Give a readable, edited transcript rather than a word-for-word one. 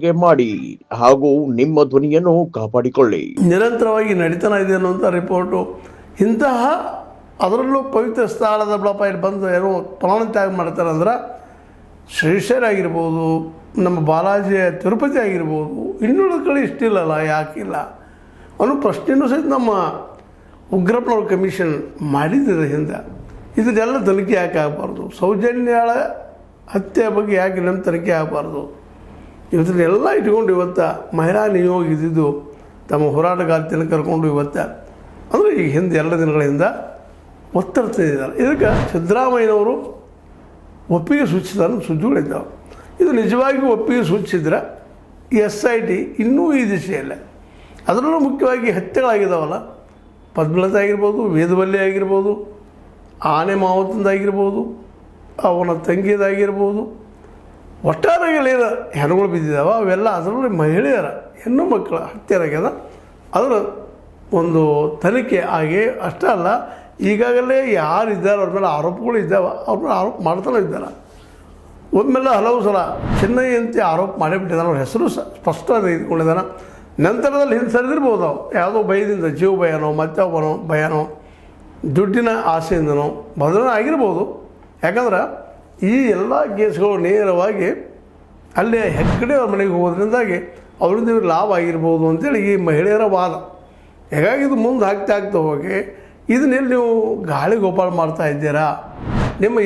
ಮಾಡಿ ಹಾಗೂ ನಿಮ್ಮ ಧ್ವನಿಯನ್ನು ಕಾಪಾಡಿಕೊಳ್ಳಿ. ನಿರಂತರವಾಗಿ ನಡೀತಾನೆ ಇದೆ ಅನ್ನುವಂಥ ರಿಪೋರ್ಟು. ಇಂತಹ ಅದರಲ್ಲೂ ಪವಿತ್ರ ಸ್ಥಳದ ಬಳಪ ಇಲ್ಲಿ ಬಂದು ಏನೋ ಪ್ರಾಣತ್ಯಾಗ ಮಾಡ್ತಾರೆ ಅಂದ್ರೆ ಶ್ರೀಶೈಲ ಆಗಿರ್ಬೋದು, ನಮ್ಮ ಬಾಲಾಜಿ ತಿರುಪತಿ ಆಗಿರ್ಬೋದು, ಇನ್ನುಳಿದ ಕಡೆ ಇಷ್ಟಿಲ್ಲಲ್ಲ, ಯಾಕಿಲ್ಲ ಅನ್ನೋ ಪ್ರಶ್ನೆಯೂ ಸಹಿತ ನಮ್ಮ ಉಗ್ರಪ್ಪನವ್ರ ಕಮಿಷನ್ ಮಾಡಿದ್ದಿದೆ ಹಿಂದೆ. ಇದನ್ನೆಲ್ಲ ತನಿಖೆ ಯಾಕೆ ಆಗಬಾರ್ದು? ಸೌಜನ್ಯಾಳ ಹತ್ಯೆ ಬಗ್ಗೆ ಯಾಕೆ ನಮ್ಮ ತನಿಖೆ ಆಗಬಾರ್ದು? ಇವತ್ತನ್ನೆಲ್ಲ ಇಟ್ಕೊಂಡು ಇವತ್ತು ಮಹಿಳಾ ನಿಯೋಗ ಇದ್ದಿದ್ದು ತಮ್ಮ ಹೋರಾಟಗಾರ್ತಿಯನ್ನು ಕರ್ಕೊಂಡು ಇವತ್ತು ಅಂದರೆ ಈಗ ಹಿಂದೆ 2 ದಿನಗಳಿಂದ ಒತ್ತಡ ತಂದಿದ್ದಾರೆ. ಇದಕ್ಕೆ ಸಿದ್ದರಾಮಯ್ಯನವರು ಒಪ್ಪಿಗೆ ಸೂಚಿಸಿದ ಸುದ್ದಿಗಳಿದ್ದಾವೆ. ಇದು ನಿಜವಾಗಿಯೂ ಒಪ್ಪಿಗೆ ಸೂಚಿಸಿದ್ರೆ SIT ಇನ್ನೂ ಈ ದಿಶೆಯಲ್ಲೇ, ಅದರಲ್ಲೂ ಮುಖ್ಯವಾಗಿ ಹತ್ಯೆಗಳಾಗಿದ್ದಾವಲ್ಲ, ಪದ್ಮಲತಾ ಆಗಿರ್ಬೋದು, ವೇದವಲ್ಲಿ ಆಗಿರ್ಬೋದು, ಆನೆ ಮಾವತಂದಾಗಿರ್ಬೋದು, ಅವನ ತಂಗಿದಾಗಿರ್ಬೋದು, ಒಟ್ಟಾರೆಗಳೇನು ಹೆಣಗಳು ಬಿದ್ದಿದ್ದಾವೆ ಅವೆಲ್ಲ ಅದರಲ್ಲಿ ಮಹಿಳೆಯರ ಹೆಣ್ಣು ಮಕ್ಕಳ ಹತ್ಯೆಯಾಗ್ಯದ. ಅದರ ಒಂದು ತನಿಖೆ ಆಗಿ ಅಷ್ಟೇ ಅಲ್ಲ, ಈಗಾಗಲೇ ಯಾರಿದ್ದಾರೆ ಅವ್ರ ಮೇಲೆ ಆರೋಪಗಳು ಇದ್ದಾವೆ, ಅವ್ರ ಮೇಲೆ ಆರೋಪ ಮಾಡ್ತಾನೆ ಇದ್ದಾರೆ. ಒಮ್ಮೆಲ್ಲ ಹಲವು ಸಲ ಚೆನ್ನೈಯಂತೆ ಆರೋಪ ಮಾಡಿಬಿಟ್ಟಿದ್ದಾನೆ, ಅವ್ರ ಹೆಸರು ಸ್ಪಷ್ಟವಾಗಿ ಇಟ್ಕೊಂಡಿದ್ದಾನೆ. ನಂತರದಲ್ಲಿ ಹಿಂದೆ ಸರಿದಿರ್ಬೋದು, ಅವು ಯಾವುದೋ ಭಯದಿಂದ, ಜೀವ ಭಯನೋ ಮತ್ತೊಬ್ಬನೋ ಭಯನೋ ದುಡ್ಡಿನ ಆಸೆಯಿಂದನೋ ಬದಲಾವಣೆ ಆಗಿರ್ಬೋದು. ಯಾಕಂದ್ರೆ ಈ ಎಲ್ಲ ಕೇಸ್ಗಳು ನೇರವಾಗಿ ಅಲ್ಲೇ ಹೆಗ್ಗಡೆ ಅವ್ರ ಮನೆಗೆ ಹೋಗೋದ್ರಿಂದಾಗಿ ಅವರಿಂದ ಇವ್ರಿಗೆ ಲಾಭ ಆಗಿರ್ಬೋದು ಅಂತೇಳಿ ಈ ಮಹಿಳೆಯರ ವಾದ. ಹೀಗಾಗಿ ಇದು ಮುಂದೆ ಆಗ್ತಾ ಹೋಗಿ ಇದನ್ನೆಲ್ಲಿ ನೀವು ಗಾಳಿ ಗೋಪಾಲ ಮಾಡ್ತಾ ಇದ್ದೀರಾ? ನಿಮ್ಮ